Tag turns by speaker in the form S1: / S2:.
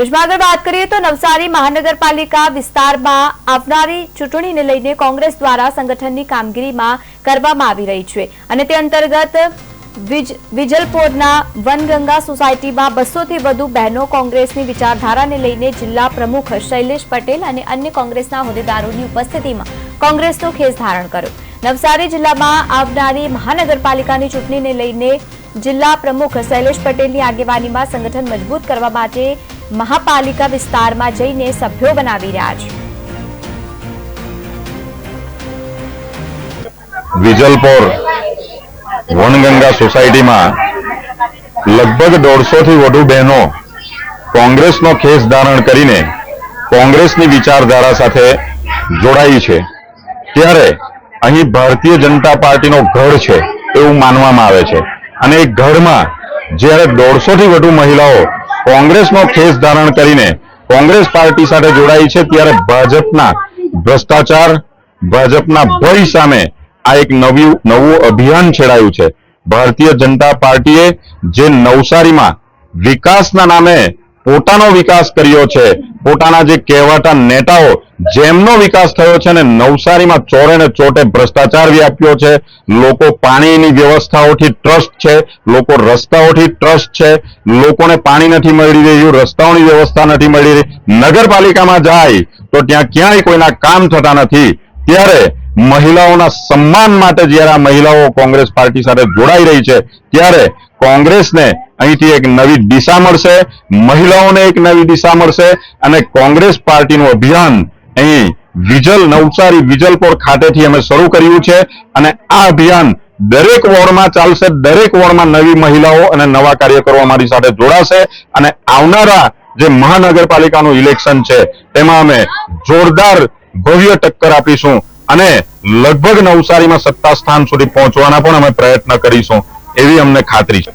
S1: ભુજમાં આગળ વાત કરીએ તો નવસારી મહાનગરપાલિકા વિસ્તારમાં આવનારી ચૂંટણીને લઈને કોંગ્રેસ દ્વારા સંગઠનની કામગીરીમાં કરવામાં આવી રહી છે અને તે અંતર્ગત વિજલપોરના વનગંગા સોસાયટીમાં 200 થી વધુ બહેનો કોંગ્રેસની વિચારધારાને લઈને જિલ્લા પ્રમુખ શૈલેષ પટેલ અને અન્ય કોંગ્રેસના હોદ્દેદારોની ઉપસ્થિતિમાં કોંગ્રેસનો ખેસ ધારણ કર્યો। નવસારી જિલ્લામાં આવનારી મહાનગરપાલિકાની ચૂંટણીને લઈને જિલ્લા પ્રમુખ શૈલેષ પટેલની આગેવાનીમાં સંગઠન મજબૂત કરવા માટે મહાપાલિકા વિસ્તારમાં જઈને સભ્યો બનાવી રહ્યા છે।
S2: વિજલપોર વનગંગા સોસાયટીમાં લગભગ 150 થી વધુ બહેનો કોંગ્રેસનો ખેસ ધારણ કરીને કોંગ્રેસની વિચારધારા સાથે જોડાઈ છે। ત્યારે અહીં ભારતીય જનતા પાર્ટીનો ગઢ છે એવું માનવામાં આવે છે અને એ ગઢમાં જ્યારે 150 થી વધુ મહિલાઓ કોંગ્રેસનો ખેસ ધારણ કરીને કોંગ્રેસ પાર્ટી સાથે જોડાઈ છે ત્યારે ભાજપના ભ્રષ્ટાચાર, ભાજપના ભય સામે આ એક નવું અભિયાન છેડાયું છે। ભારતીય જનતા પાર્ટીએ જે નવસારીમાં વિકાસના નામે પોતાનો વિકાસ કર્યો છે, પોતાના જે કહેવાતા નેતાઓ જેમનો વિકાસ થયો છે અને નવસારીમાં ચોરે ને ચોટે ભ્રષ્ટાચાર વ્યાપ્યો છે। લોકો પાણીની વ્યવસ્થાઓથી ટ્રસ્ટ છે, લોકો રસ્તાઓથી ટ્રસ્ટ છે, લોકોને પાણી નથી મળી રહ્યું, રસ્તાઓની વ્યવસ્થા નથી મળી રહી, નગરપાલિકામાં જાય તો ત્યાં ક્યાંય કોઈના કામ થતા નથી। ત્યારે મહિલાઓના સન્માન માટે જ્યારે આ મહિલાઓ કોંગ્રેસ પાર્ટી સાથે જોડાઈ રહી છે ત્યારે કોંગ્રેસને અહીંથી એક નવી દિશા મળશે, મહિલાઓને એક નવી દિશા મળશે અને કોંગ્રેસ પાર્ટીનું અભિયાન અહીં નવસારી વિજલપોર ખાતેથી અમે શરૂ કર્યું છે અને આ અભિયાન દરેક વોર્ડમાં ચાલશે। દરેક વોર્ડમાં નવી મહિલાઓ અને નવા કાર્યકરો અમારી સાથે જોડાશે અને આવનારા જે મહાનગરપાલિકાનું ઇલેક્શન છે તેમાં અમે જોરદાર ભવ્ય ટક્કર આપીશું અને લગભગ નવસારીમાં સત્તા સ્થાન સુધી પહોંચવાના પણ અમે પ્રયત્ન કરીશું એવી અમને ખાતરી છે।